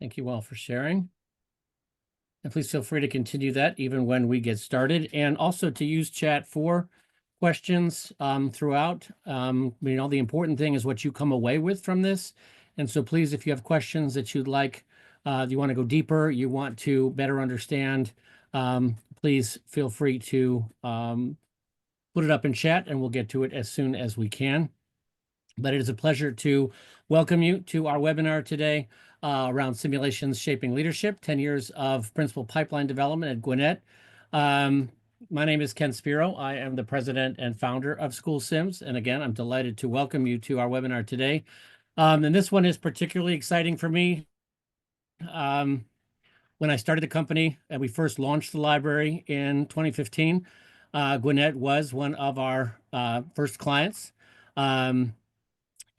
Thank you all for sharing. And please feel free to continue that even when we get started, and also to use chat for questions throughout. The important thing is what you come away with from this. And so please, if you have questions that you'd like, you want to go deeper, you want to better understand, please feel free to put it up in chat and we'll get to it as soon as we can. But it is a pleasure to welcome you to our webinar today around simulations shaping leadership, 10 years of principal pipeline development at Gwinnett. My name is Ken Spiro. I am the president and founder of School Sims. And again, I'm delighted to welcome you to our webinar today. And this one is particularly exciting for me. When I started the company and we first launched the library in 2015, Gwinnett was one of our first clients. And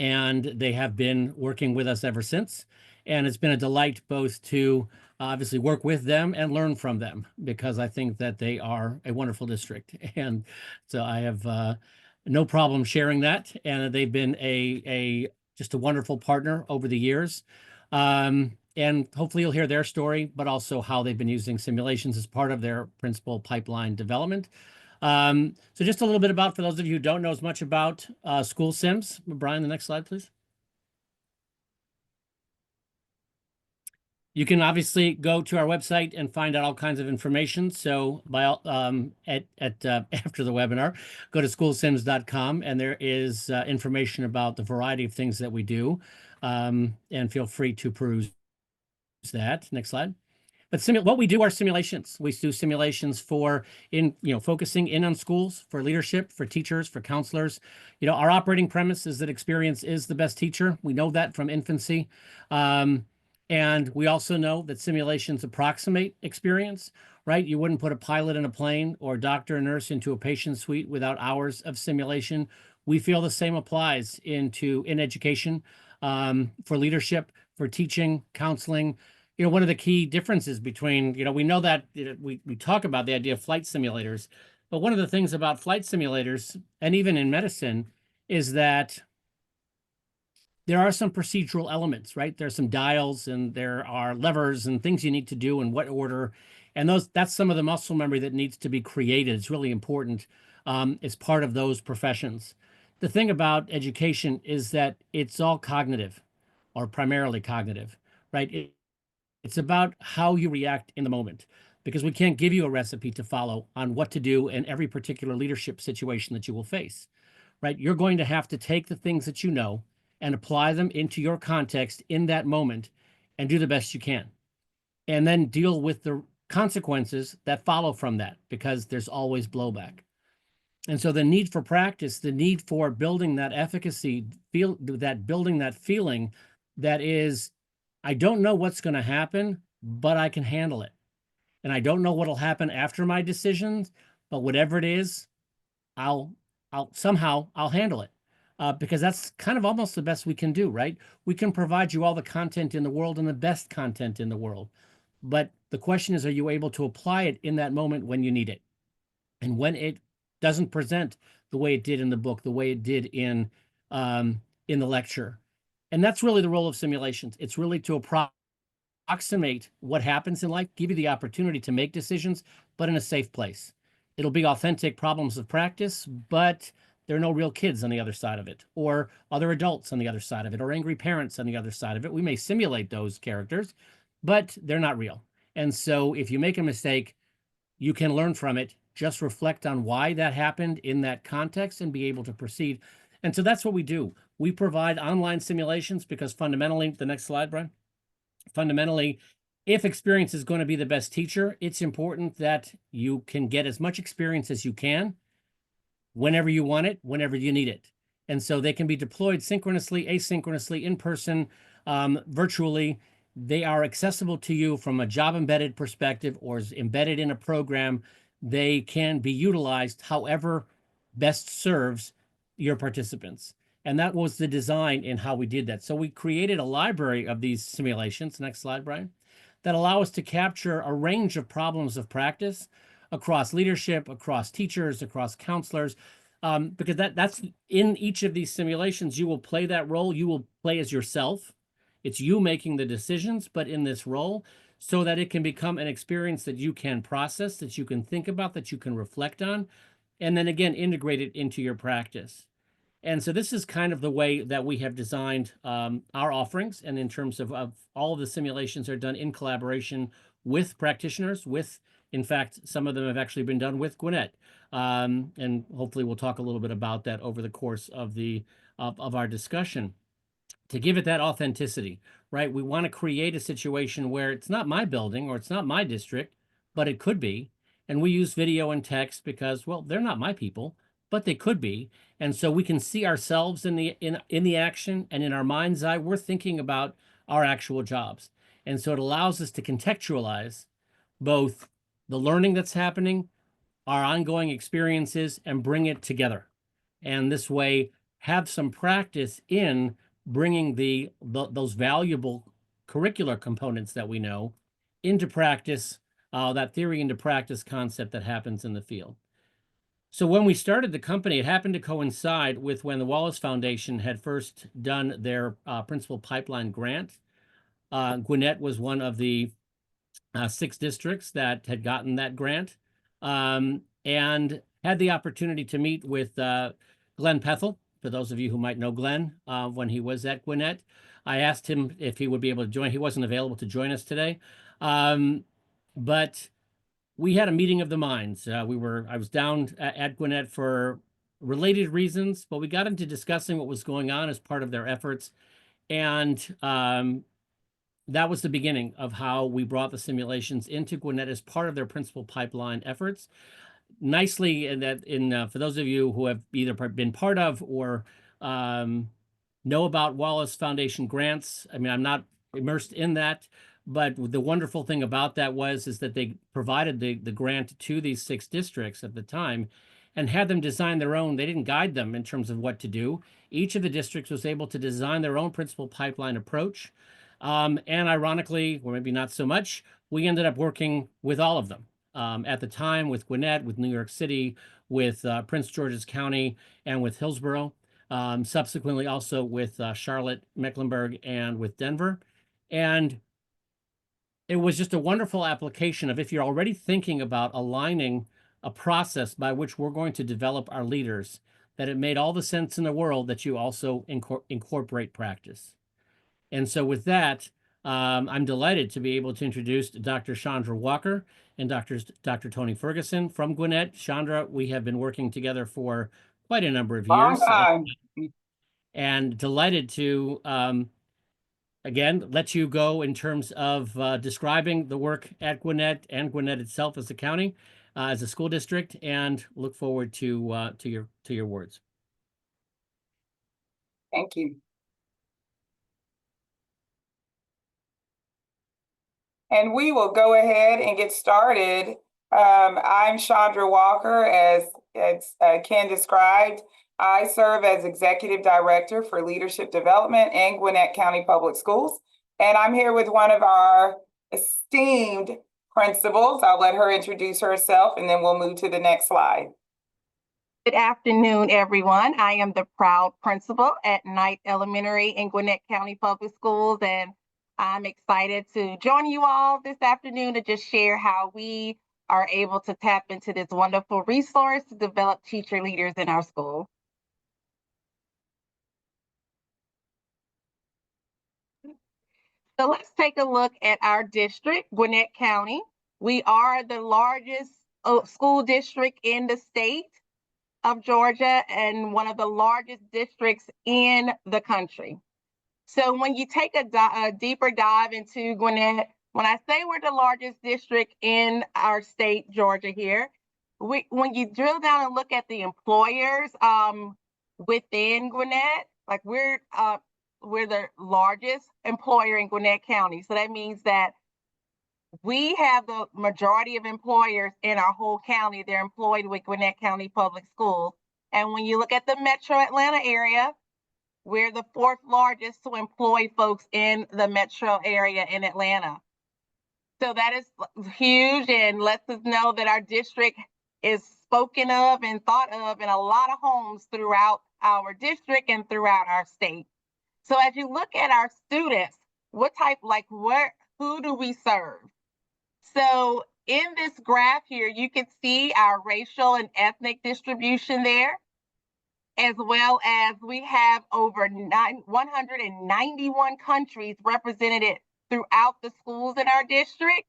they have been working with us ever since. And it's been a delight both to obviously work with them and learn from them, because I think that they are a wonderful district. And so I have no problem sharing that. And they've been just a wonderful partner over the years. And hopefully you'll hear their story, but also how they've been using simulations as part of their principal pipeline development. So just a little bit about, for those of you who don't know as much about School Sims. Brian, the next slide, please. You can obviously go to our website and find out all kinds of information. So after the webinar, go to schoolsims.com and there is information about the variety of things that we do. And feel free to peruse that. Next slide. But what we do are simulations. We do simulations for focusing in on schools, for leadership, for teachers, for counselors. Our operating premise is that experience is the best teacher. We know that from infancy. And we also know that simulations approximate experience, right? You wouldn't put a pilot in a plane or a doctor or nurse into a patient suite without hours of simulation. We feel the same applies in education, for leadership, for teaching, counseling. One of the key differences between, we know that we talk about the idea of flight simulators, but one of the things about flight simulators, and even in medicine, is that there are some procedural elements, right? There's some dials and there are levers and things you need to do in what order. And that's some of the muscle memory that needs to be created. It's really important as part of those professions. The thing about education is that it's all cognitive, or primarily cognitive, right? It's about how you react in the moment, because we can't give you a recipe to follow on what to do in every particular leadership situation that you will face, right? You're going to have to take the things that you know and apply them into your context in that moment and do the best you can. And then deal with the consequences that follow from that, because there's always blowback. And so the need for practice, the need for building that efficacy, building that feeling that is, I don't know what's going to happen, but I can handle it. And I don't know what'll happen after my decisions, but whatever it is, I'll handle it. Because that's kind of almost the best we can do, right? We can provide you all the content in the world and the best content in the world. But the question is, are you able to apply it in that moment when you need it? And when it doesn't present the way it did in the book, the way it did in the lecture. And that's really the role of simulations. It's really to approximate what happens in life, give you the opportunity to make decisions, but in a safe place. It'll be authentic problems of practice, but there are no real kids on the other side of it, or other adults on the other side of it, or angry parents on the other side of it. We may simulate those characters, but they're not real. And so if you make a mistake, you can learn from it, just reflect on why that happened in that context and be able to proceed. And so that's what we do. We provide online simulations because fundamentally, the next slide, Brian, fundamentally, if experience is going to be the best teacher, it's important that you can get as much experience as you can, whenever you want it, whenever you need it. And so they can be deployed synchronously, asynchronously, in person, virtually. They are accessible to you from a job embedded perspective or is embedded in a program. They can be utilized however best serves your participants. And that was the design in how we did that. So we created a library of these simulations, next slide, Brian, that allow us to capture a range of problems of practice across leadership, across teachers, across counselors, because that's in each of these simulations, you will play that role. You will play as yourself It's you making the decisions, but in this role, so that it can become an experience that you can process, that you can think about, that you can reflect on, and then again, integrate it into your practice. And so this is kind of the way that we have designed our offerings. And in terms of all of the simulations are done in collaboration with practitioners, in fact, some of them have actually been done with Gwinnett. And hopefully we'll talk a little bit about that over the course of our discussion to give it that authenticity, right? We want to create a situation where it's not my building or it's not my district, but it could be. And we use video and text because, well, they're not my people, but they could be. And so we can see ourselves in the action, and in our mind's eye, we're thinking about our actual jobs. And so it allows us to contextualize both the learning that's happening, our ongoing experiences, and bring it together. And this way, have some practice in bringing those valuable curricular components that we know into practice, that theory into practice concept that happens in the field. So when we started the company, it happened to coincide with when the Wallace Foundation had first done their Principal Pipeline grant. Gwinnett was one of the 6 districts that had gotten that grant, and had the opportunity to meet with Glenn Pethel. For those of you who might know Glenn, when he was at Gwinnett, I asked him if he would be able to join. He wasn't available to join us today, but we had a meeting of the minds. I was down at Gwinnett for related reasons, but we got into discussing what was going on as part of their efforts, and that was the beginning of how we brought the simulations into Gwinnett as part of their Principal Pipeline efforts. Nicely, for those of you who have either been part of or know about Wallace Foundation grants, I mean, I'm not immersed in that, but the wonderful thing about that is that they provided the grant to these 6 districts at the time and had them design their own. They didn't guide them in terms of what to do. Each of the districts was able to design their own Principal Pipeline approach. And ironically, or maybe not so much, we ended up working with all of them. At the time with Gwinnett, with New York City, with Prince George's County, and with Hillsborough. Subsequently also with Charlotte, Mecklenburg, and with Denver. And it was just a wonderful application of, if you're already thinking about aligning a process by which we're going to develop our leaders, that it made all the sense in the world that you also incorporate practice. And so with that, I'm delighted to be able to introduce Dr. Chandra Walker and Dr. Tony Ferguson from Gwinnett. Chandra, we have been working together for quite a number of years. Long time. And delighted to, again, let you go in terms of describing the work at Gwinnett and Gwinnett itself as a county, as a school district, and look forward to your words. Thank you. And we will go ahead and get started. I'm Chandra Walker, as Ken described. I serve as Executive Director for Leadership Development in Gwinnett County Public Schools. And I'm here with one of our esteemed principals. I'll let her introduce herself and then we'll move to the next slide. Good afternoon, everyone. I am the proud principal at Knight Elementary in Gwinnett County Public Schools, and I'm excited to join you all this afternoon to just share how we are able to tap into this wonderful resource to develop teacher leaders in our school. So let's take a look at our district, Gwinnett County. We are the largest school district in the state of Georgia and one of the largest districts in the country. So when you take a deeper dive into Gwinnett, when I say we're the largest district in our state, Georgia here, when you drill down and look at the employers within Gwinnett, like we're the largest employer in Gwinnett County. So that means that we have the majority of employers in our whole county. They're employed with Gwinnett County Public Schools. And when you look at the metro Atlanta area, we're the 4th largest to employ folks in the metro area in Atlanta. So that is huge and lets us know that our district is spoken of and thought of in a lot of homes throughout our district and throughout our state. So as you look at our students, who do we serve? So in this graph here, you can see our racial and ethnic distribution there, as well as we have over 191 countries represented throughout the schools in our district,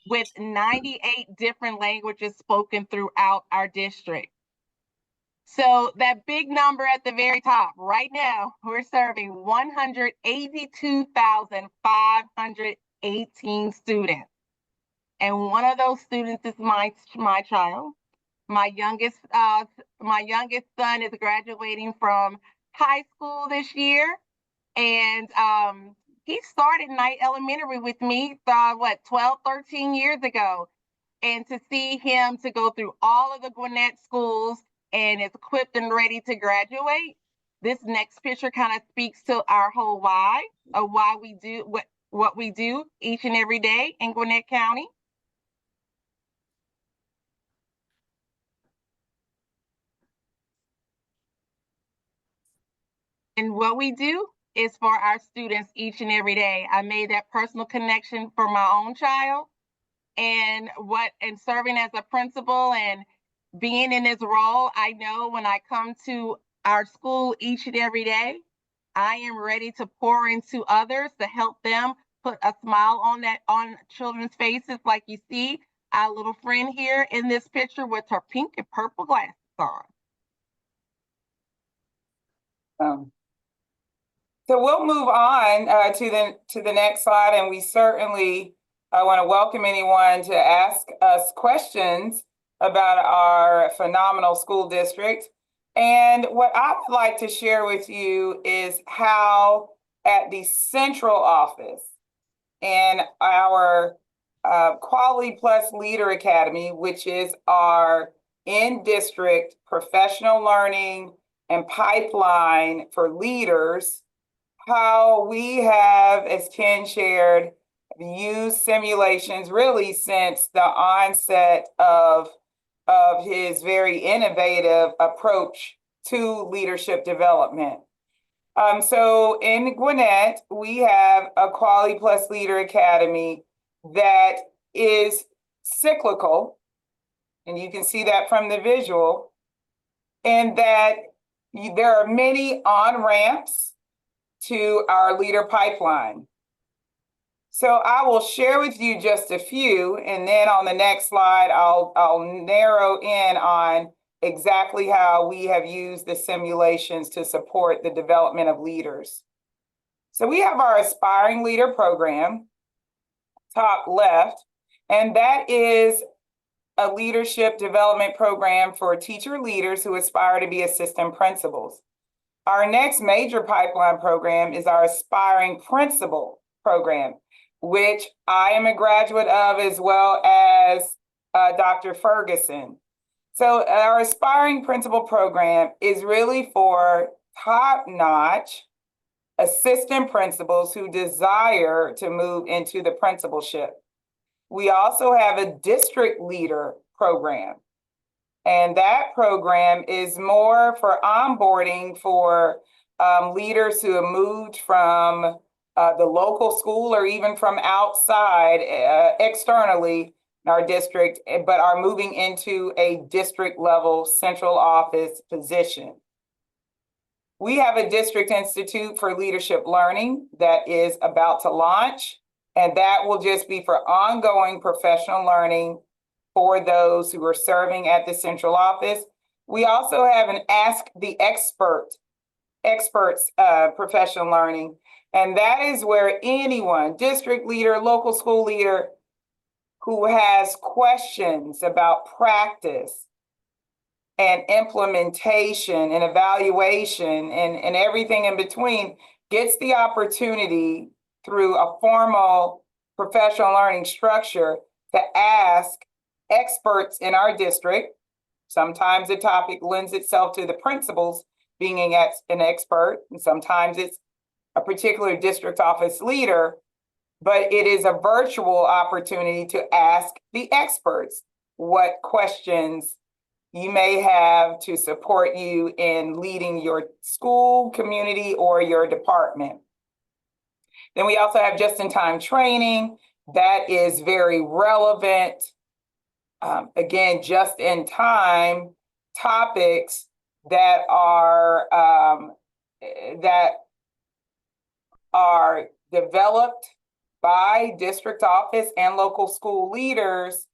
with 98 different languages spoken throughout our district. So that big number at the very top, right now, we're serving 182,518 students. And one of those students is my child. My youngest son is graduating from high school this year. And he started Night Elementary with me, 12, 13 years ago. And to see him to go through all of the Gwinnett schools and is equipped and ready to graduate, this next picture kind of speaks to our whole why of why we do what we do each and every day in Gwinnett County. And what we do is for our students each and every day. I made that personal connection for my own child, and serving as a principal and being in this role, I know when I come to our school each and every day, I am ready to pour into others to help them put a smile on children's faces, like you see our little friend here in this picture with her pink and purple glasses on. So we'll move on to the next slide, and we certainly want to welcome anyone to ask us questions about our phenomenal school district. And what I would like to share with you is how at the central office and our Quality Plus Leader Academy, which is our in-district professional learning and pipeline for leaders, how we have, as Ken shared, used simulations really since the onset of his very innovative approach to leadership development. So in Gwinnett, we have a Quality Plus Leader Academy that is cyclical, and you can see that from the visual, and that there are many on-ramps to our leader pipeline. So I will share with you just a few, and then on the next slide, I'll narrow in on exactly how we have used the simulations to support the development of leaders. So we have our Aspiring Leader Program, top left, and that is a leadership development program for teacher leaders who aspire to be assistant principals. Our next major pipeline program is our Aspiring Principal Program, which I am a graduate of, as well as Dr. Ferguson. So our Aspiring Principal Program is really for top-notch assistant principals who desire to move into the principalship. We also have a District Leader Program, and that program is more for onboarding for leaders who have moved from the local school or even from outside externally in our district, but are moving into a district level central office position. We have a District Institute for Leadership Learning that is about to launch, and that will just be for ongoing professional learning for those who are serving at the central office. We also have an Ask the Experts professional learning, and that is where anyone, district leader, local school leader, who has questions about practice and implementation and evaluation and everything in between gets the opportunity through a formal professional learning structure to ask experts in our district. Sometimes the topic lends itself to the principals being an expert, and sometimes it's a particular district office leader, but it is a virtual opportunity to ask the experts what questions you may have to support you in leading your school, community, or your department. Then we also have just-in-time training that is very relevant. Again, just-in-time topics that are developed by district office and local school leaders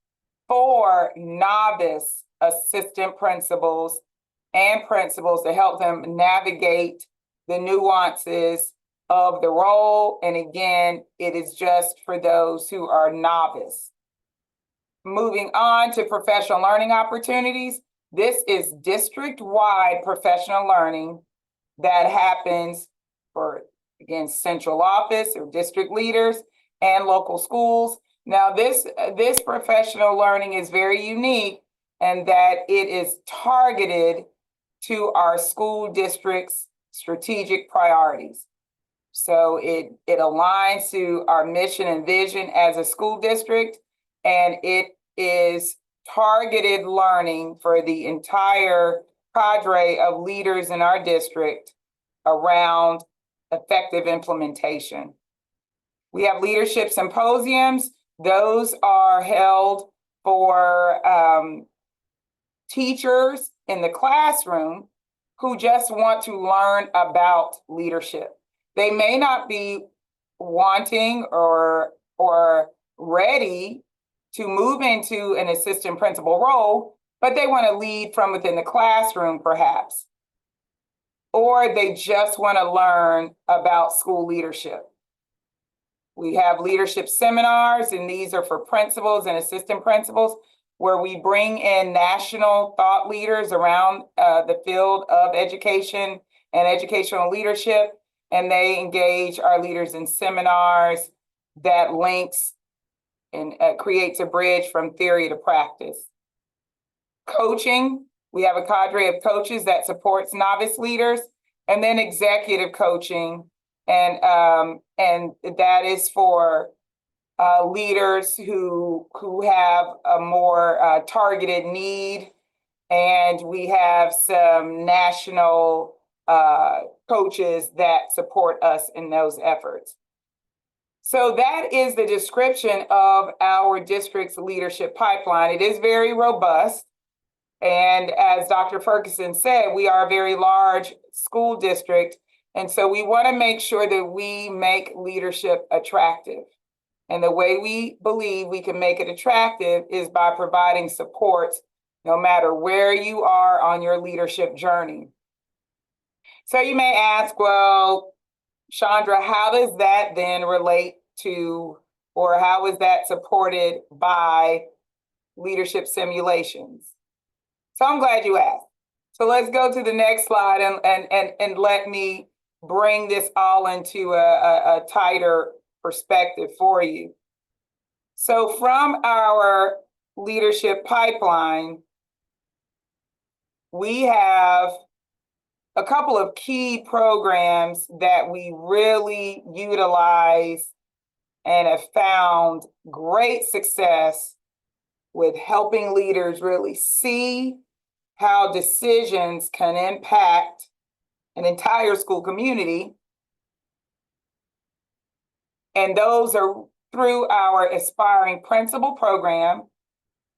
for novice assistant principals and principals to help them navigate the nuances of the role. And again, it is just for those who are novice. Moving on to professional learning opportunities. This is district-wide professional learning that happens for, again, central office or district leaders and local schools. Now, this professional learning is very unique in that it is targeted to our school district's strategic priorities. So it aligns to our mission and vision as a school district, and it is targeted learning for the entire cadre of leaders in our district around effective implementation. We have leadership symposiums. Those are held for teachers in the classroom who just want to learn about leadership. They may not be wanting or ready to move into an assistant principal role, but they want to lead from within the classroom perhaps. Or they just want to learn about school leadership. We have leadership seminars, and these are for principals and assistant principals, where we bring in national thought leaders around the field of education and educational leadership, and they engage our leaders in seminars that links and creates a bridge from theory to practice. Coaching, we have a cadre of coaches that supports novice leaders, and then executive coaching, and that is for leaders who have a more targeted need, and we have some national coaches that support us in those efforts. So that is the description of our district's leadership pipeline. It is very robust. And as Dr. Ferguson said, we are a very large school district. And so we want to make sure that we make leadership attractive. And the way we believe we can make it attractive is by providing support no matter where you are on your leadership journey. So you may ask, well, Chandra, how does that then relate to, or how is that supported by leadership simulations? So I'm glad you asked. So let's go to the next slide and let me bring this all into a tighter perspective for you. So from our leadership pipeline, we have a couple of key programs that we really utilize and have found great success with helping leaders really see how decisions can impact an entire school community. And those are through our Aspiring Principal program,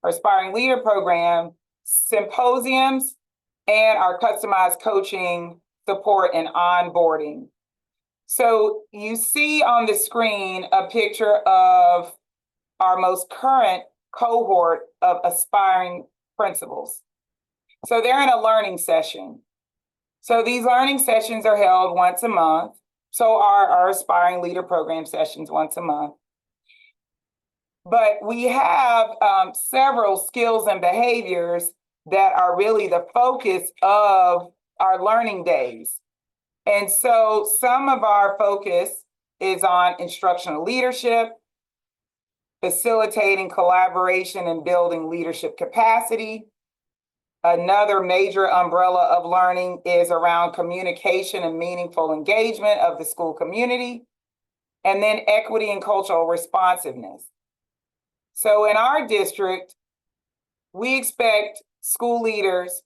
our Aspiring Leader program, symposiums, and our customized coaching support and onboarding. So you see on the screen a picture of our most current cohort of aspiring principals. So they're in a learning session. So these learning sessions are held once a month. So our Aspiring Leader program sessions once a month. But we have several skills and behaviors that are really the focus of our learning days. And so some of our focus is on instructional leadership, facilitating collaboration and building leadership capacity. Another major umbrella of learning is around communication and meaningful engagement of the school community, and then equity and cultural responsiveness. So in our district, we expect school leaders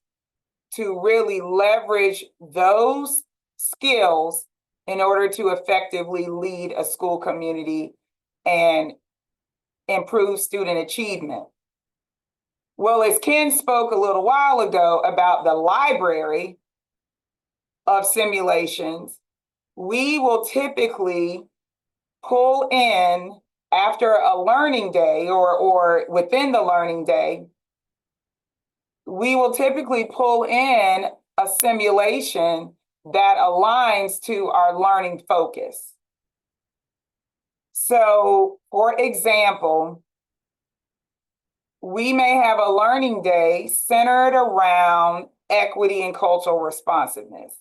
to really leverage those skills in order to effectively lead a school community and improve student achievement? Well, as Ken spoke a little while ago about the library of simulations, we will typically pull in after a learning day or within the learning day, we will typically pull in a simulation that aligns to our learning focus. So, for example, we may have a learning day centered around equity and cultural responsiveness.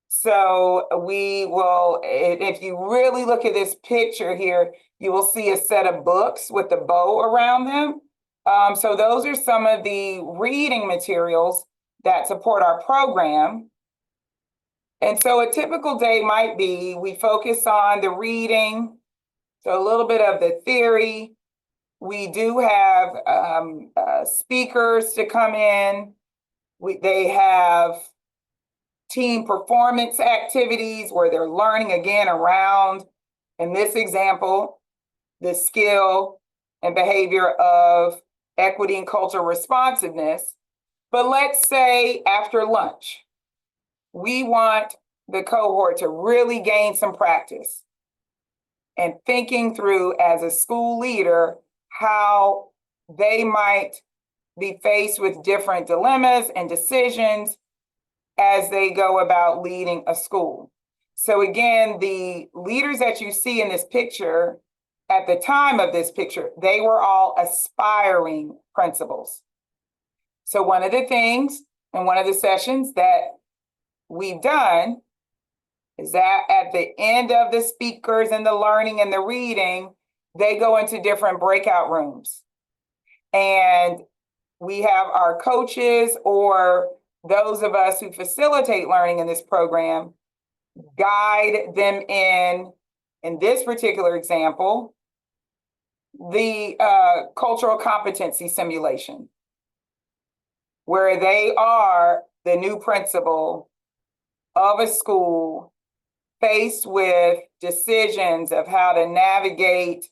So we will, if you really look at this picture here, you will see a set of books with a bow around them. So those are some of the reading materials that support our program. And so a typical day might be, we focus on the reading, so a little bit of the theory. We do have speakers to come in. They have team performance activities where they're learning again around, in this example, the skill and behavior of equity and cultural responsiveness. But let's say after lunch, we want the cohort to really gain some practice and thinking through as a school leader how they might be faced with different dilemmas and decisions as they go about leading a school. So again, the leaders that you see in this picture, at the time of this picture, they were all aspiring principals. So one of the things in one of the sessions that we've done is that at the end of the speakers and the learning and the reading, they go into different breakout rooms. And we have our coaches or those of us who facilitate learning in this program guide them in this particular example, the cultural competency simulation, where they are the new principal of a school faced with decisions of how to navigate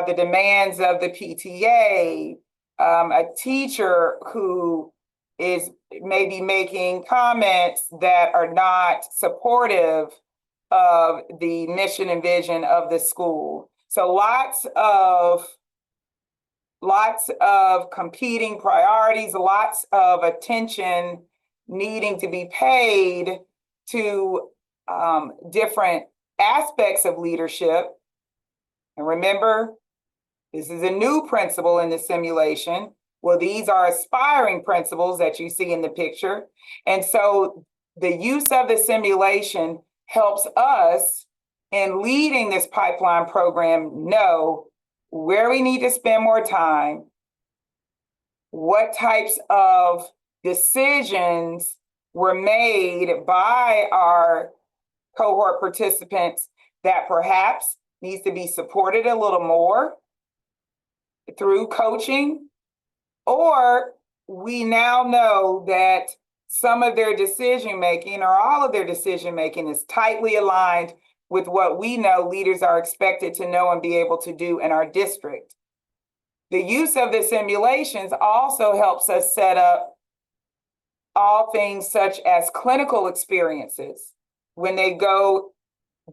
the demands of the PTA, a teacher who is maybe making comments that are not supportive of the mission and vision of the school. So lots of competing priorities, lots of attention needing to be paid to different aspects of leadership. And remember, this is a new principal in the simulation. Well, these are aspiring principals that you see in the picture. And so the use of the simulation helps us in leading this pipeline program know where we need to spend more time, what types of decisions were made by our cohort participants that perhaps needs to be supported a little more through coaching. Or we now know that some of their decision-making or all of their decision-making is tightly aligned with what we know leaders are expected to know and be able to do in our district. The use of the simulations also helps us set up all things such as clinical experiences when they go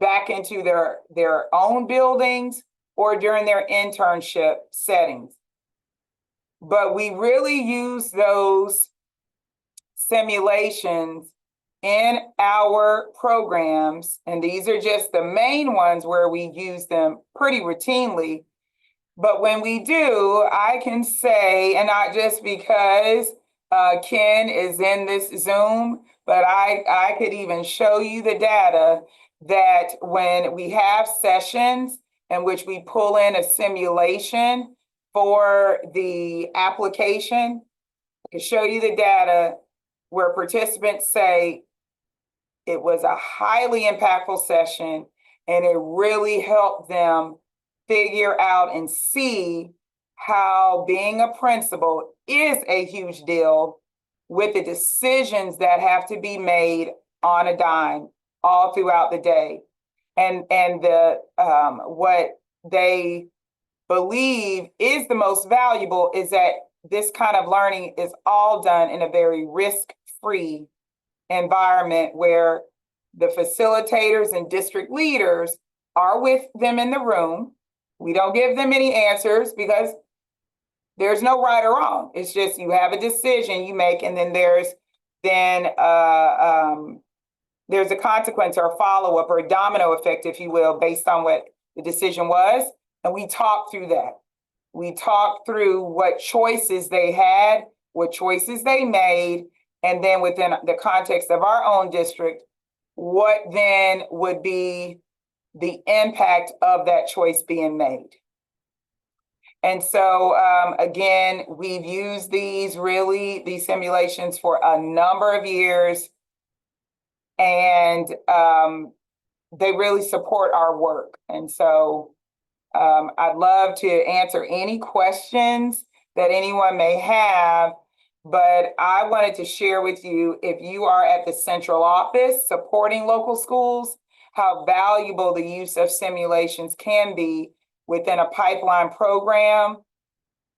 back into their own buildings or during their internship settings. But we really use those simulations in our programs, and these are just the main ones where we use them pretty routinely. But when we do, I can say, and not just because Ken is in this Zoom, but I could even show you the data that when we have sessions in which we pull in a simulation for the application, I can show you the data where participants say it was a highly impactful session and it really helped them figure out and see how being a principal is a huge deal with the decisions that have to be made on a dime all throughout the day. And the what they believe is the most valuable is that this kind of learning is all done in a very risk-free environment where the facilitators and district leaders are with them in the room. We don't give them any answers because there's no right or wrong. It's just you have a decision you make, and then there's a consequence or a follow-up or a domino effect, if you will, based on what the decision was. And we talk through that. We talk through what choices they had, what choices they made, and then within the context of our own district, what then would be the impact of that choice being made. And so, again, we've used these simulations for a number of years, and they really support our work. And so I'd love to answer any questions that anyone may have, but I wanted to share with you, if you are at the central office supporting local schools, how valuable the use of simulations can be within a pipeline program,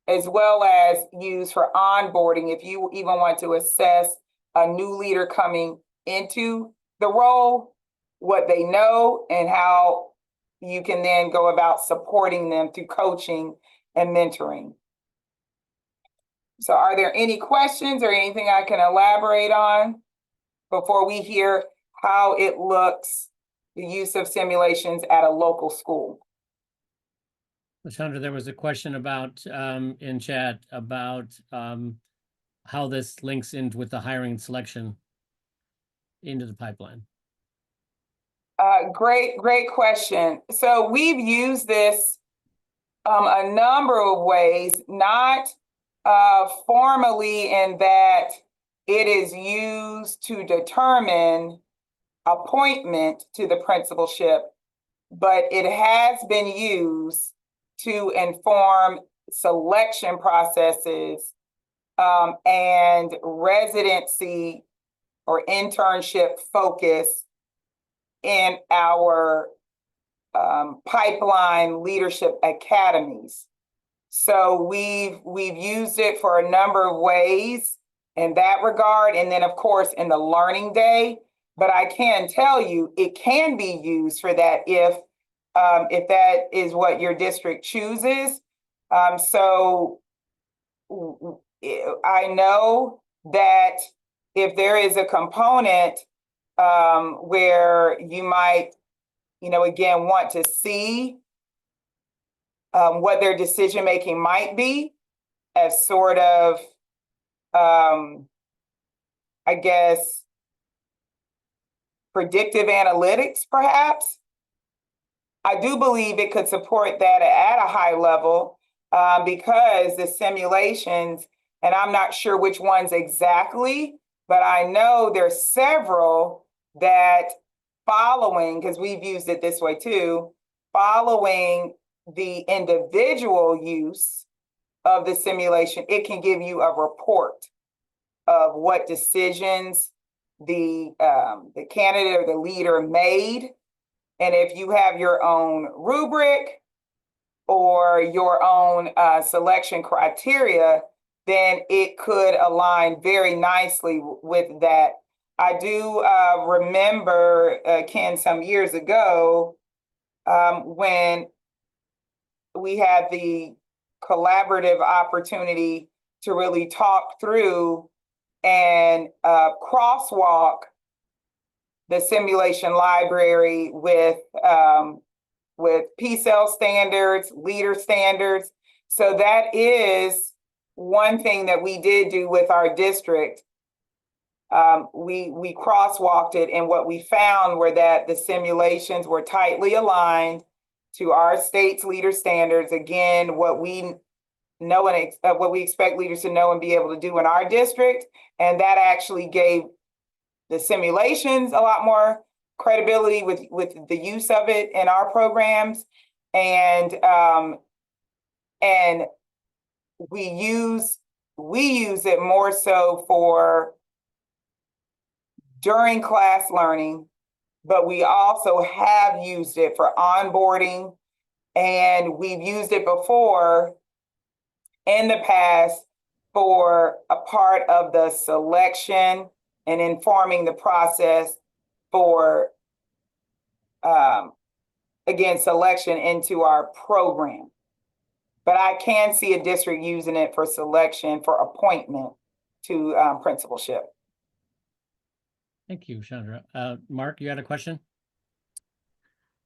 as well as used for onboarding if you even want to assess a new leader coming into the role, what they know, and how you can then go about supporting them through coaching and mentoring. So are there any questions or anything I can elaborate on before we hear how it looks, the use of simulations at a local school? Chandra, there was a question about in chat about how this links in with the hiring and selection into the pipeline. Great question. So we've used this a number of ways, not formally in that it is used to determine appointment to the principalship, but it has been used to inform selection processes and residency or internship focus in our pipeline leadership academies. So we've used it for a number of ways in that regard, and then of course in the learning day. But I can tell you it can be used for that if that is what your district chooses. So I know that if there is a component where you might, again, want to see what their decision-making might be as sort of, I guess, predictive analytics, perhaps. I do believe it could support that at a high level because the simulations, and I'm not sure which ones exactly, but I know there's several that following, because we've used it this way too, following the individual use of the simulation, it can give you a report of what decisions the candidate or the leader made. And if you have your own rubric or your own selection criteria, then it could align very nicely with that. I do remember, Ken, some years ago, when we had the collaborative opportunity to really talk through and crosswalk the simulation library with P-cell standards, leader standards. So that is one thing that we did do with our district. We crosswalked it, and what we found were that the simulations were tightly aligned to our state's leader standards. Again, what we know and what we expect leaders to know and be able to do in our district, and that actually gave the simulations a lot more credibility with the use of it in our programs, and we use it more so for during class learning but we also have used it for onboarding, and we've used it before in the past for a part of the selection and informing the process for, again, selection into our program. But I can see a district using it for selection for appointment to principalship. Thank you, Chandra. Mark, you had a question?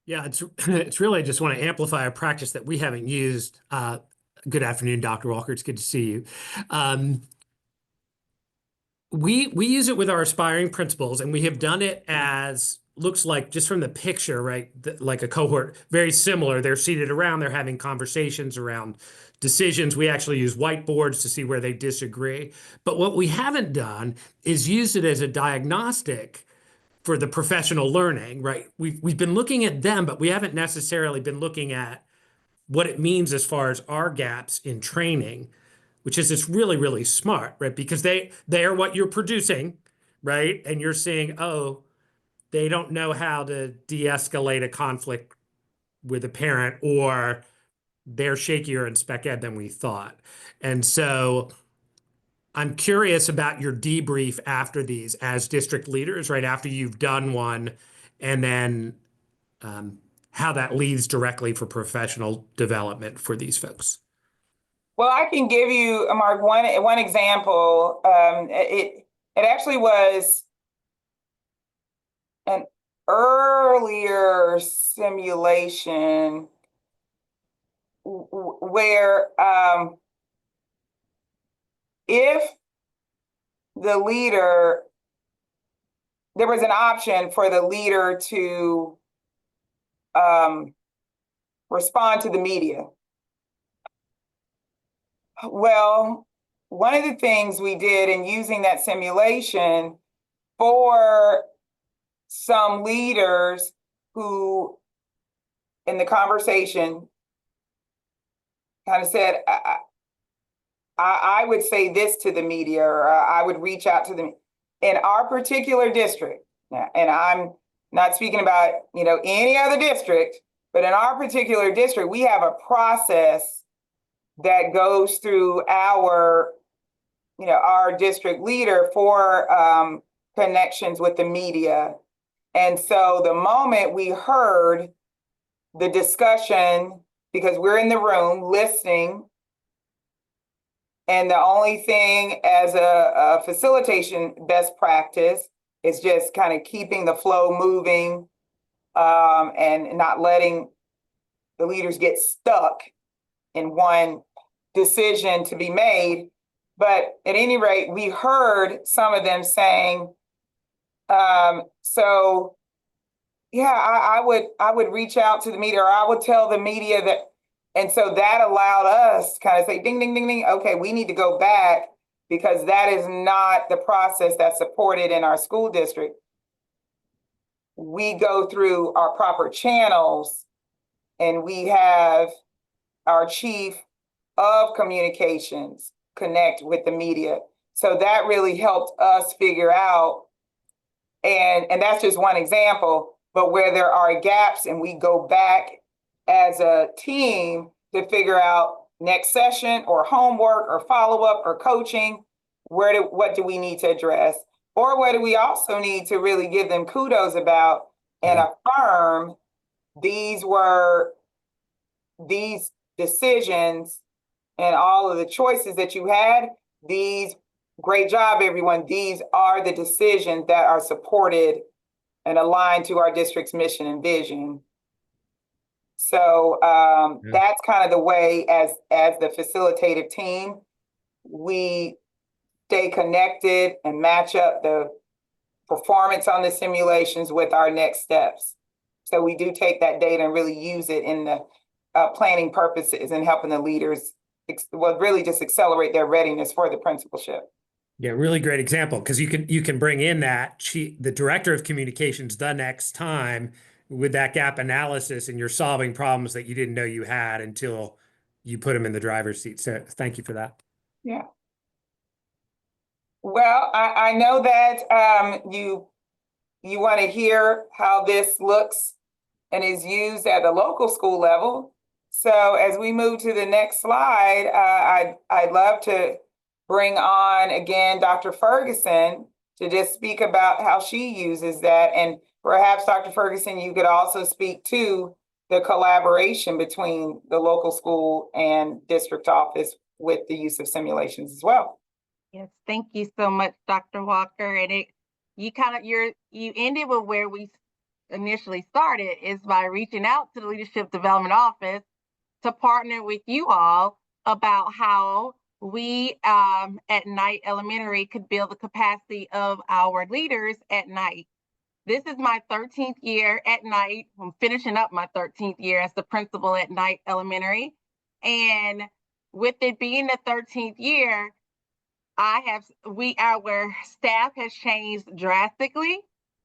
Yeah, it's really, I just want to amplify a practice that we haven't used. Good afternoon, Dr. Walker. It's good to see you. We use it with our aspiring principals, and we have done it as looks like just from the picture, right? Like a cohort, very similar. They're seated around, they're having conversations around decisions. We actually use whiteboards to see where they disagree. But what we haven't done is use it as a diagnostic for the professional learning, right? We've been looking at them, but we haven't necessarily been looking at what it means as far as our gaps in training, which is just really, really smart, right? Because they are what you're producing, right? And you're seeing, oh, they don't know how to de-escalate a conflict with a parent, or they're shakier in spec ed than we thought. And so I'm curious about your debrief after these as district leaders, right? After you've done one, and then how that leads directly for professional development for these folks. Well, I can give you, Mark, one example. It actually was an earlier simulation where if the leader, there was an option for the leader to respond to the media. Well, one of the things we did in using that simulation for some leaders who in the conversation kind of said, I would say this to the media, or I would reach out to them in our particular district. And I'm not speaking about, any other district, but in our particular district, we have a process that goes through our district leader for connections with the media. And so the moment we heard the discussion, because we're in the room listening, and the only thing as a facilitation best practice is just kind of keeping the flow moving and not letting the leaders get stuck in one decision to be made. But at any rate, we heard some of them saying, so yeah, I would reach out to the media, or I would tell the media that. And so that allowed us to kind of say, ding, ding, ding, ding. Okay, we need to go back, because that is not the process that's supported in our school district. We go through our proper channels, and we have our chief of communications connect with the media. So that really helped us figure out, and that's just one example, but where there are gaps and we go back as a team to figure out next session or homework or follow-up or coaching, what do we need to address? Or what do we also need to really give them kudos about and affirm these decisions and all of the choices that you had, great job, everyone. These are the decisions that are supported and aligned to our district's mission and vision. So that's kind of the way, as the facilitative team, we stay connected and match up the performance on the simulations with our next steps. So we do take that data and really use it in the planning purposes and helping the leaders, really just accelerate their readiness for the principalship. Yeah, really great example, because you can bring in the director of communications the next time with that gap analysis, and you're solving problems that you didn't know you had until you put them in the driver's seat. So thank you for that. Yeah. Well, I know that you you want to hear how this looks and is used at the local school level. So as we move to the next slide, I'd love to bring on again Dr. Ferguson to just speak about how she uses that. And perhaps Dr. Ferguson, you could also speak to the collaboration between the local school and district office with the use of simulations as well. Yes, thank you so much, Dr. Walker. And you ended with where we initially started, is by reaching out to the Leadership Development Office to partner with you all about how we at Knight Elementary could build the capacity of our leaders at Knight. This is my 13th year at Knight. I'm finishing up my 13th year as the principal at Knight Elementary. And with it being the 13th year, our staff has changed drastically,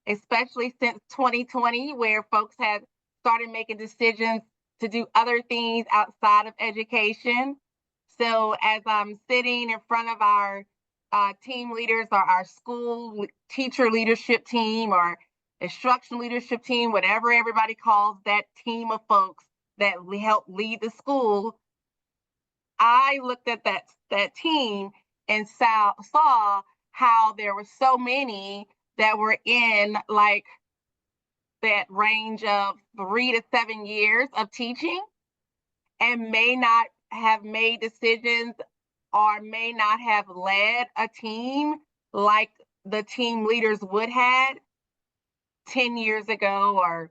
especially since 2020, where folks have started making decisions to do other things outside of education. So as I'm sitting in front of our team leaders, or our school teacher leadership team, or instruction leadership team, whatever everybody calls that team of folks that help lead the school, I looked at that team and saw how there were so many that were in like that range of 3 to 7 years of teaching and may not have made decisions or may not have led a team like the team leaders would had 10 years ago or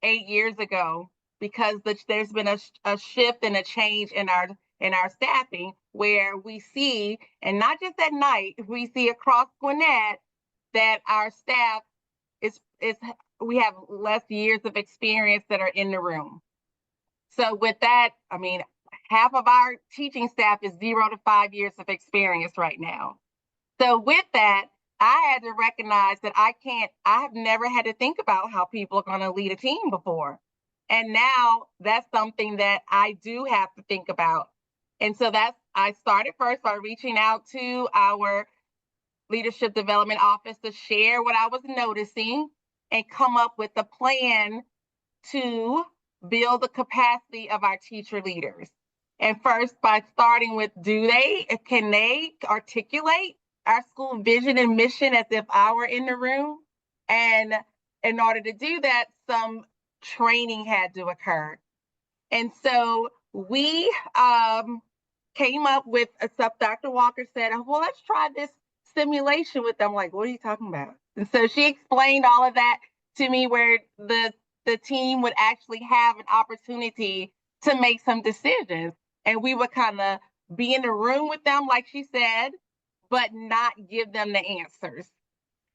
8 years ago, because there's been a shift and a change in our staffing, where we see, and not just at Knight, we see across Gwinnett that our staff we have less years of experience that are in the room. So with that, I mean, half of our teaching staff is 0 to 5 years of experience right now. So with that, I had to recognize that I have never had to think about how people are going to lead a team before. And now that's something that I do have to think about. And so I started first by reaching out to our Leadership Development Office to share what I was noticing and come up with a plan to build the capacity of our teacher leaders. And first, by starting with, can they articulate our school vision and mission as if I were in the room? And in order to do that, some training had to occur. And so we came up with stuff. Dr. Walker said, well, let's try this simulation with them. I'm like, what are you talking about? And so she explained all of that to me, where the team would actually have an opportunity to make some decisions. And we would kind of be in the room with them, like she said, but not give them the answers.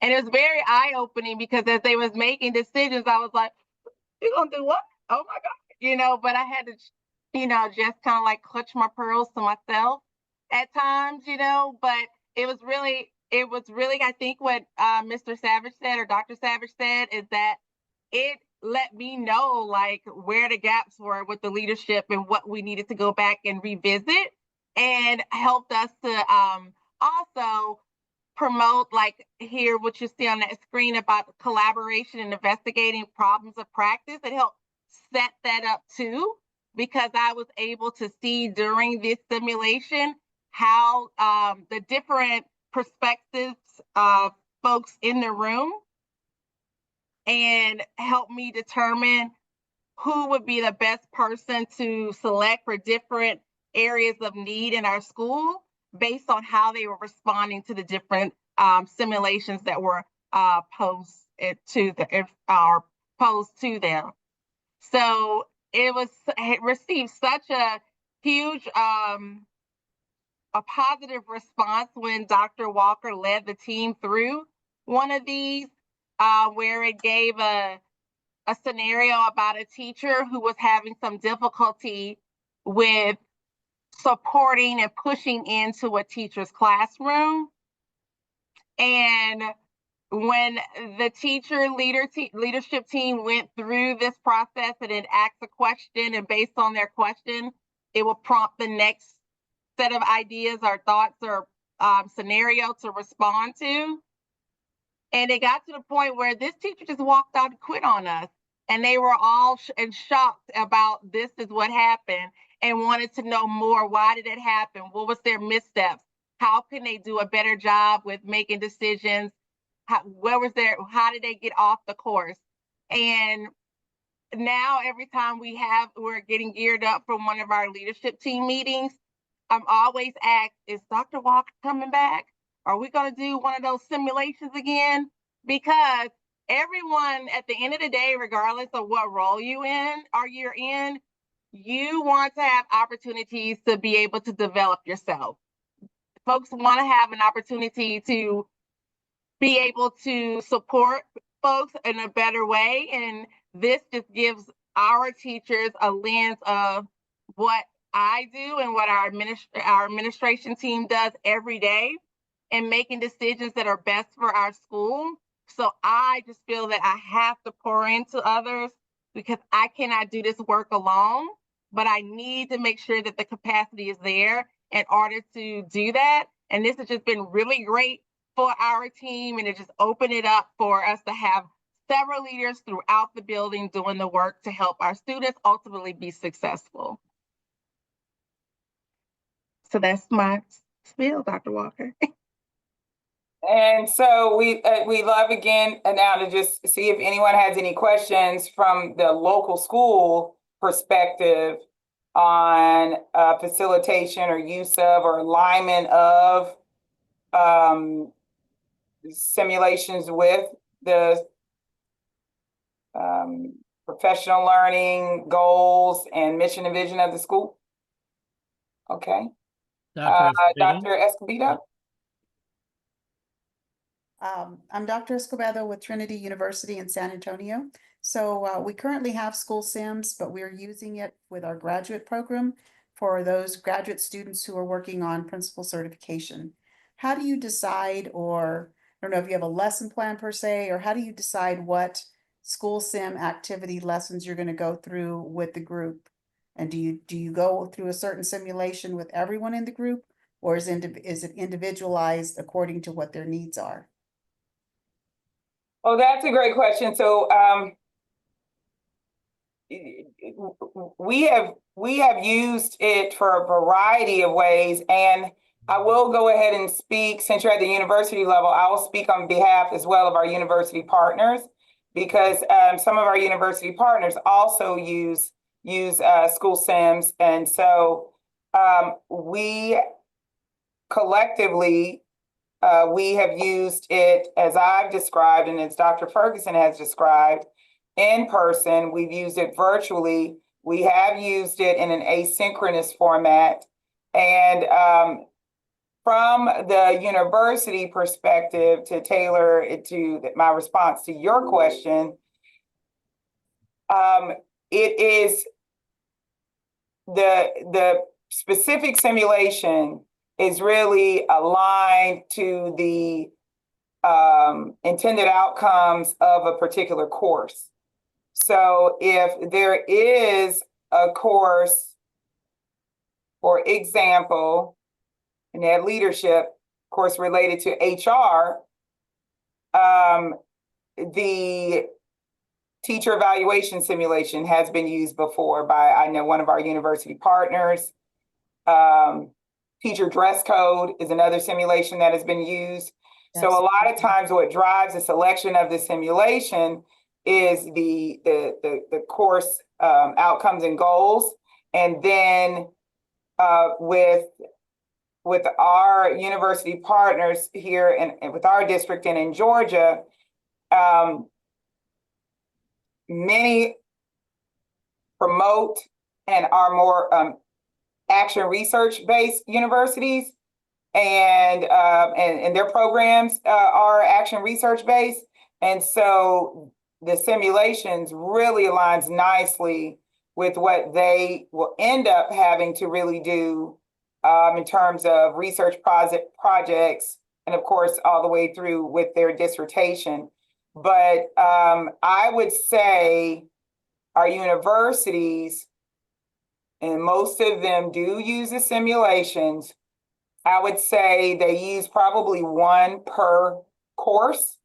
And it was very eye-opening, because as they was making decisions, I was like, you gonna do what? Oh my God. But I had to, just kind of like clutch my pearls to myself at times, but it was really, I think what Mr. Savage said, or Dr. Savage said, is that it let me know like where the gaps were with the leadership and what we needed to go back and revisit, and helped us to also promote, like here, what you see on that screen about collaboration and investigating problems of practice. It helped set that up too, because I was able to see during this simulation how the different perspectives of folks in the room, and help me determine who would be the best person to select for different areas of need in our school, based on how they were responding to the different simulations that were posed to them. So it received such a huge, a positive response when Dr. Walker led the team through one of these, where it gave a scenario about a teacher who was having some difficulty with supporting and pushing into a teacher's classroom. And when the teacher leadership team went through this process and it asked a question, and based on their question, it will prompt the next set of ideas or thoughts or scenario to respond to. And it got to the point where this teacher just walked out and quit on us. And they were all shocked about this is what happened and wanted to know more. Why did it happen? What was their missteps? How can they do a better job with making decisions? How did they get off the course? And now every time we're getting geared up for one of our leadership team meetings, I'm always asked, is Dr. Walker coming back? Are we going to do one of those simulations again? Because everyone at the end of the day, regardless of what role you're in, you want to have opportunities to be able to develop yourself. Folks want to have an opportunity to be able to support folks in a better way. And this just gives our teachers a lens of what I do and what our administration team does every day and making decisions that are best for our school. So I just feel that I have to pour into others because I cannot do this work alone, but I need to make sure that the capacity is there in order to do that. And this has just been really great for our team, and it just opened it up for us to have several leaders throughout the building doing the work to help our students ultimately be successful. So that's my spiel, Dr. Walker. And so we love again now to just see if anyone has any questions from the local school perspective on facilitation or use of or alignment of simulations with the professional learning goals and mission and vision of the school. Okay. Dr. Escobedo. I'm Dr. Escobedo with Trinity University in San Antonio. So we currently have school sims, but we're using it with our graduate program for those graduate students who are working on principal certification. How do you decide, or I don't know if you have a lesson plan per se, or how do you decide what school sim activity lessons you're going to go through with the group? And do you go through a certain simulation with everyone in the group, or is it individualized according to what their needs are? Oh, that's a great question. So we have used it for a variety of ways, and I will go ahead and speak, since you're at the university level, I will speak on behalf as well of our university partners, because some of our university partners also use school sims. And so we collectively, we have used it as I've described and as Dr. Ferguson has described in person. We've used it virtually. We have used it in an asynchronous format. And from the university perspective, to tailor it to my response to your question, it is the specific simulation is really aligned to the intended outcomes of a particular course. So if there is a course, for example, in that leadership course related to HR, the teacher evaluation simulation has been used before by, I know, one of our university partners. Teacher dress code is another simulation that has been used. Yes. So a lot of times what drives the selection of the simulation is the course outcomes and goals. And then with our university partners here and with our district and in Georgia, many promote and are more action research-based universities, and their programs are action research-based. And so the simulations really aligns nicely with what they will end up having to really do in terms of research projects, and of course, all the way through with their dissertation. But I would say our universities, and most of them do use the simulations, I would say they use probably one per course.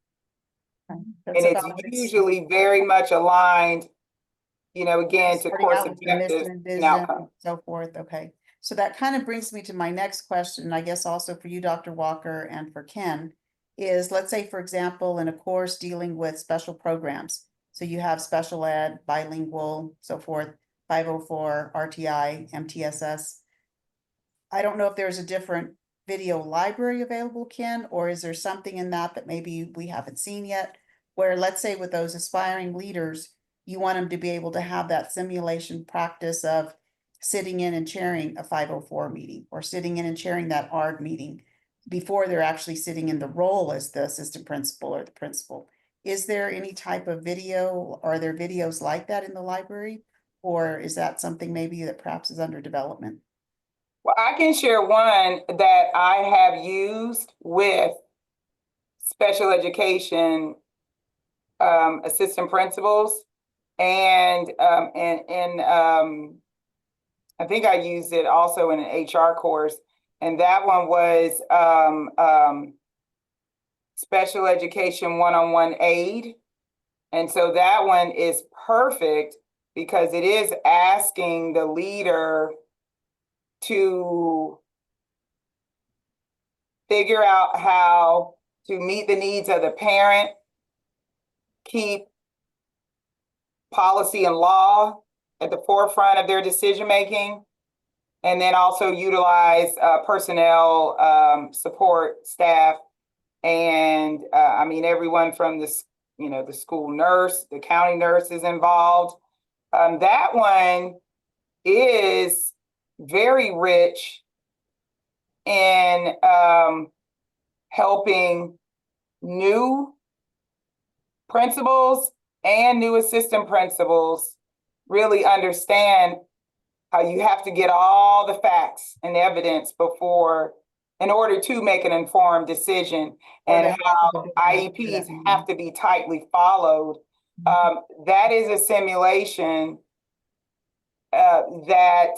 That's And it's about what usually very much aligned, again, to starting course out with the mission objectives and and vision outcomes. and so forth. Okay. So that kind of brings me to my next question, I guess also for you, Dr. Walker, and for Ken, is let's say, for example, in a course dealing with special programs. So you have special ed, bilingual, so forth, 504, RTI, MTSS. I don't know if there's a different video library available, Ken, or is there something in that maybe we haven't seen yet? Where let's say with those aspiring leaders, you want them to be able to have that simulation practice of sitting in and chairing a 504 meeting or sitting in and chairing that ARD meeting before they're actually sitting in the role as the assistant principal or the principal. Is there any type of video? Are there videos like that in the library? Or is that something maybe that perhaps is under development? Well, I can share one that I have used with special education assistant principals, and I think I used it also in an HR course, and that one was special education one-on-one aid. And so that one is perfect because it is asking the leader to figure out how to meet the needs of the parent, keep policy and law at the forefront of their decision-making, and then also utilize personnel support staff. And everyone from the school nurse, the county nurse is involved. That one is very rich in helping new principals and new assistant principals really understand how you have to get all the facts and evidence in order to make an informed decision, and how IEPs have to be tightly followed. That is a simulation that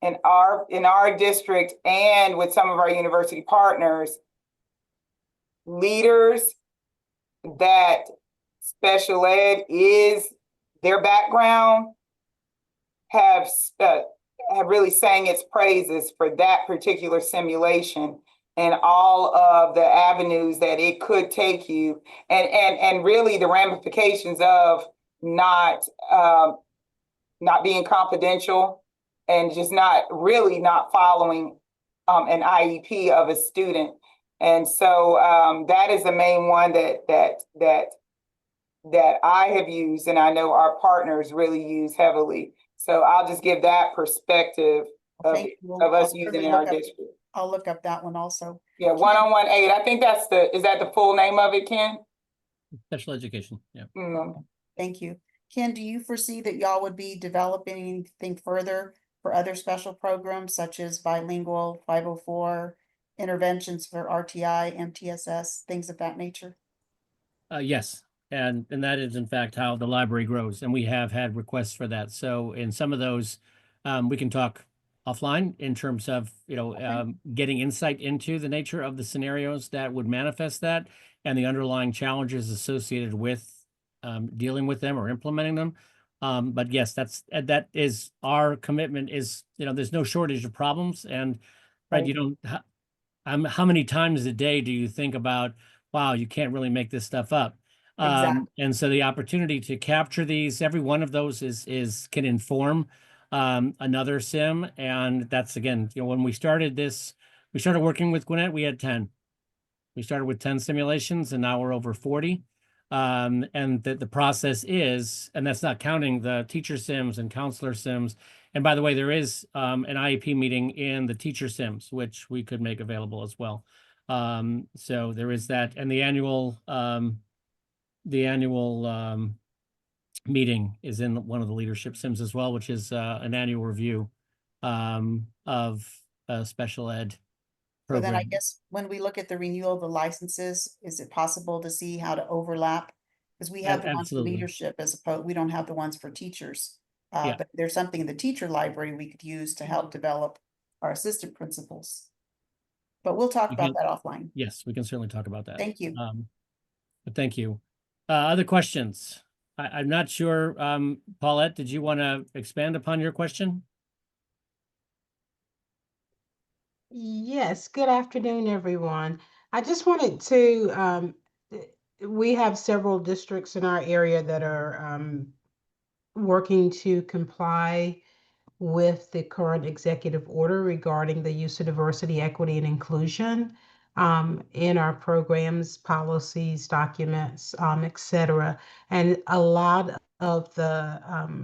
in our district and with some of our university partners, leaders that special ed is their background have really sang its praises for that particular simulation and all of the avenues that it could take you, and really the ramifications of not being confidential and just not following an IEP of a student. And so that is the main one that I have used, and I know our partners really use heavily. So I'll just give that perspective of us using in our district. I'll look up that one also. Yeah, one-on-one aid. I think is that the full name of it, Ken? Special education, yeah. Mm-hmm. Thank you. Ken, do you foresee that y'all would be developing anything further for other special programs such as bilingual, 504, interventions for RTI, MTSS, things of that nature? Yes, and that is in fact how the library grows, and we have had requests for that. So in some of those, we can talk offline in terms of getting insight into the nature of the scenarios that would manifest that and the underlying challenges associated with dealing with them or implementing them. But yes, that is our commitment. Is there's no shortage of problems, and right, you don't. How many times a day do you think about, wow, you can't really make this stuff up? Exactly. And so the opportunity to capture these, every one of those can inform another sim. And that's, again, when we started working with Gwinnett, we had 10. We started with 10 simulations, and now we're over 40. And the process is, and that's not counting the teacher sims and counselor sims. And by the way, there is an IEP meeting in the teacher sims, which we could make available as well. So there is that, and the annual meeting is in one of the leadership sims as well, which is an annual review of special ed So then I program. guess when we look at the renewal of the licenses, is it possible to see how to overlap? Because we have the ones for Absolutely. leadership as opposed, we don't have the ones for teachers. Yeah. But there's something in the teacher library we could use to help develop our assistant principals. But we'll talk about that offline. Yes, we can certainly talk about that. Thank you. But thank you. Other questions? I'm not sure, Paulette, did you want to expand upon your question? Yes, good afternoon, everyone. I just wanted to, we have several districts in our area that are working to comply with the current executive order regarding the use of diversity, equity, and inclusion in our programs, policies, documents, et cetera. And a lot of the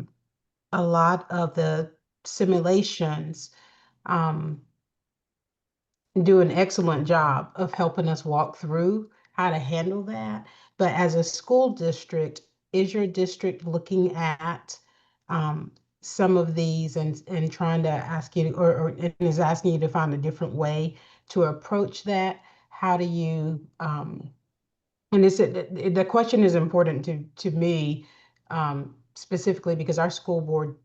simulations do an excellent job of helping us walk through how to handle that. But as a school district, is your district looking at some of these and trying to ask you, or is asking you to find a different way to approach that? How do you, and the question is important to me specifically because our school board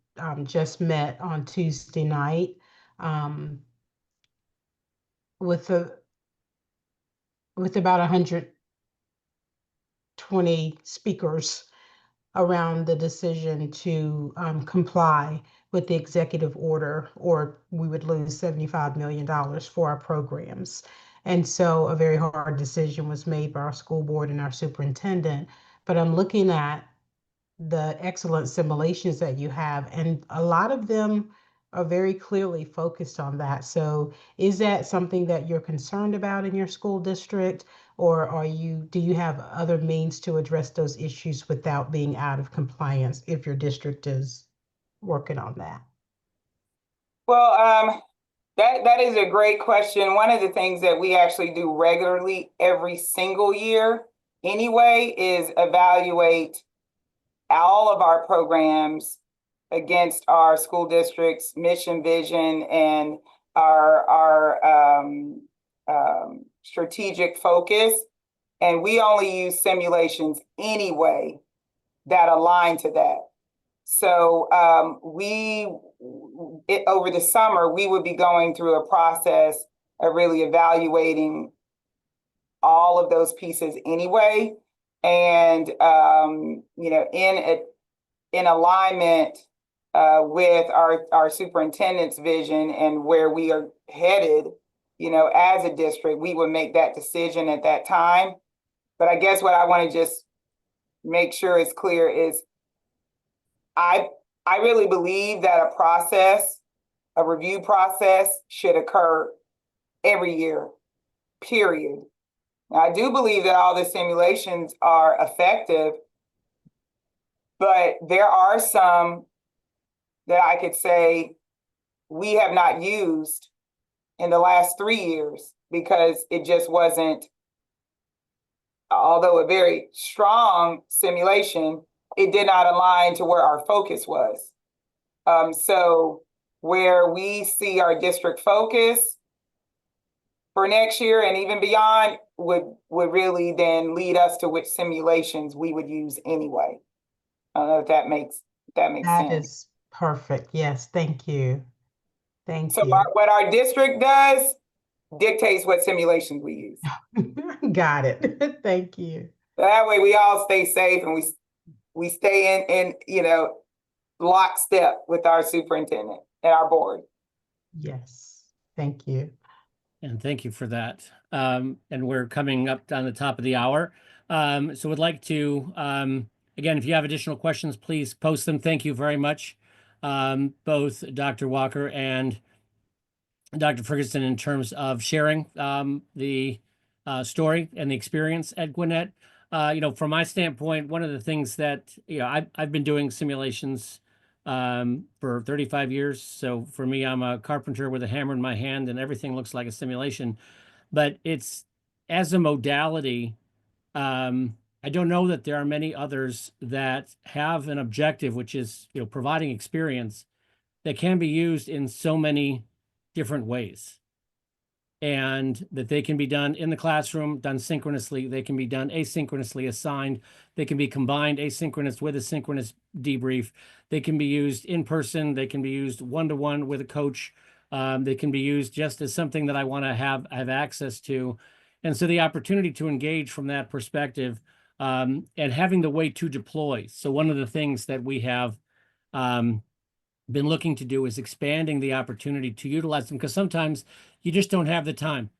just met on Tuesday night um, with about 120 speakers around the decision to comply with the executive order, or we would lose $75 million for our programs. And so a very hard decision was made by our school board and our superintendent. But I'm looking at the excellent simulations that you have, and a lot of them are very clearly focused on that. So is that something that you're concerned about in your school district, or do you have other means to address those issues without being out of compliance if your district is working on that? Well, that is a great question. One of the things that we actually do regularly every single year anyway is evaluate all of our programs against our school district's mission, vision, and our strategic focus. And we only use simulations anyway that align to that. So over the summer, we would be going through a process of really evaluating all of those pieces anyway. And, in alignment with our superintendent's vision and where we are headed, as a district, we would make that decision at that time. But I guess what I want to just make sure is clear is I really believe that a review process should occur every year, period. Now, I do believe that all the simulations are effective, but there are some that I could say we have not used in the last 3 years because it just wasn't, although a very strong simulation, it did not align to where our focus was. So where we see our district focus for next year and even beyond would really then lead us to which simulations we would use anyway. I don't know if that makes sense. That is perfect. Yes, thank you. Thank So you. what our district does dictates what simulations we use. Got it. Thank you. So that way we all stay safe and we stay in lockstep with our superintendent and our board. Yes, thank you. And thank you for that. And we're coming up on the top of the hour. So would like to, again, if you have additional questions, please post them. Thank you very much, both Dr. Walker and Dr. Ferguson, in terms of sharing the story and the experience at Gwinnett. From my standpoint, one of the things that, I've been doing simulations for 35 years. So for me, I'm a carpenter with a hammer in my hand and everything looks like a simulation. But it's, as a modality, I don't know that there are many others that have an objective, which is, providing experience that can be used in so many different ways. And that they can be done in the classroom, done synchronously. They can be done asynchronously, assigned. They can be combined asynchronous with a synchronous debrief. They can be used in person. They can be used one-to-one with a coach. They can be used just as something that I want to have access to. And so the opportunity to engage from that perspective and having the way to deploy. So one of the things that we have been looking to do is expanding the opportunity to utilize them, because sometimes you just don't have the time,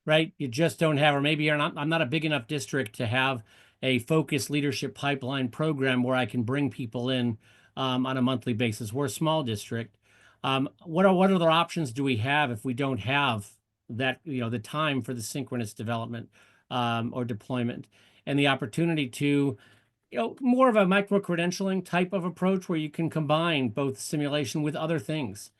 right? You just don't have, or maybe I'm not a big enough district to have a focused leadership pipeline program where I can bring people in on a monthly basis. We're a small district. What other options do we have if we don't have that, the time for the synchronous development or deployment, and the opportunity to, more of a micro-credentialing type of approach where you can combine both simulation with other things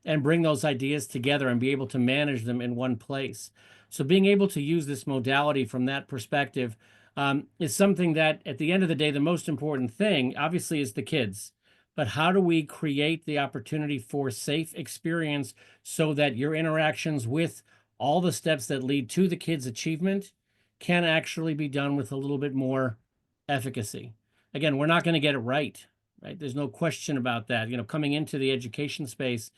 and bring those ideas together and be able to manage them in one place. So being able to use this modality from that perspective is something that, at the end of the day, the most important thing, obviously, is the kids. But how do we create the opportunity for safe experience so that your interactions with all the steps that lead to the kids' achievement can actually be done with a little bit more efficacy? Again, we're not going to get it right? There's no question about that. Coming into the education space,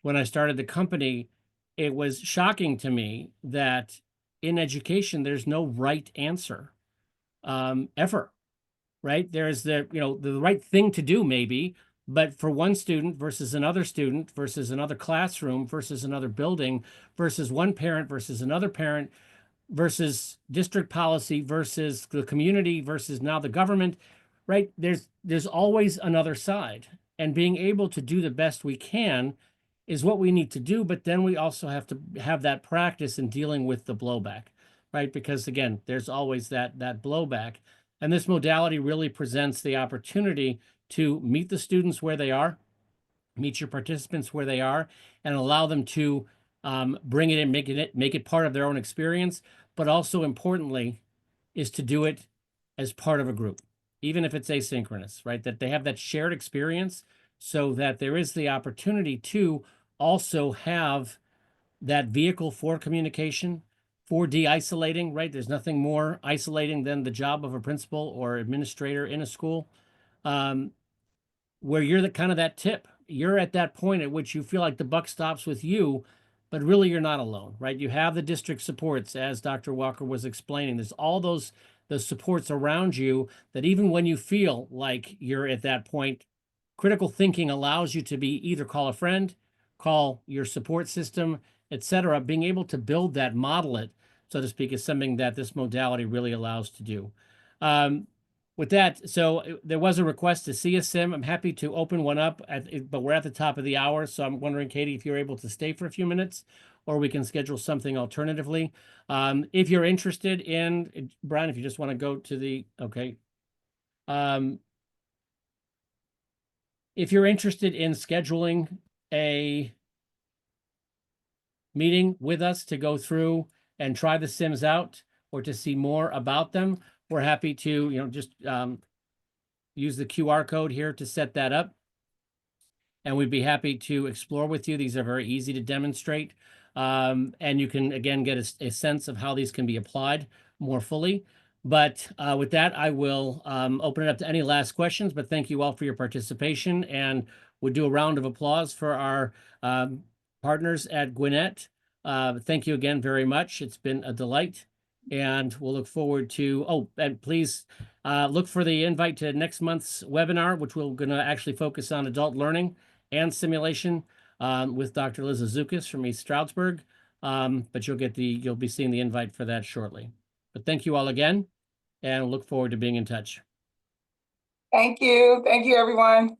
when I started the company, it was shocking to me that in education, there's no right answer ever, right? There's the right thing to do maybe, but for one student versus another classroom versus another building versus one parent versus another parent versus district policy versus the community versus now the government, right? There's always another side, and being able to do the best we can is what we need to do. But then we also have to have that practice in dealing with the blowback, right? Because again, there's always that blowback, and this modality really presents the opportunity to meet the students where they are, meet your participants where they are, and allow them to bring it in, make it part of their own experience, but also importantly is to do it as part of a group, even if it's asynchronous, right? That they have that shared experience so that there is the opportunity to also have that vehicle for communication, for de-isolating, right? There's nothing more isolating than the job of a principal or administrator in a school, where you're that tip. You're at that point at which you feel like the buck stops with you, but really you're not alone, right? You have the district supports, as Dr. Walker was explaining. There's all those supports around you that even when you feel like you're at that point, critical thinking allows you to be either call a friend, call your support system, etc. Being able to build that, model it, so to speak, is something that this modality really allows to do. With that, so there was a request to see a sim. I'm happy to open one up, but we're at the top of the hour. So I'm wondering, Katie, if you're able to stay for a few minutes, or we can schedule something alternatively. If you're interested in, Brian, if you just want to go to the, okay. If you're interested in scheduling a meeting with us to go through and try the sims out or to see more about them, we're happy to, just use the QR code here to set that up. And we'd be happy to explore with you. These are very easy to demonstrate. And you can, again, get a sense of how these can be applied more fully. But with that, I will open it up to any last questions. But thank you all for your participation. And we'll do a round of applause for our partners at Gwinnett. Thank you again very much. It's been a delight. And we'll look forward to, and please look for the invite to next month's webinar, which we're going to actually focus on adult learning and simulation with Dr. Liz Azukas from East Stroudsburg. But you'll be seeing the invite for that shortly. But thank you all again, and look forward to being in touch. Thank you. Thank you, everyone.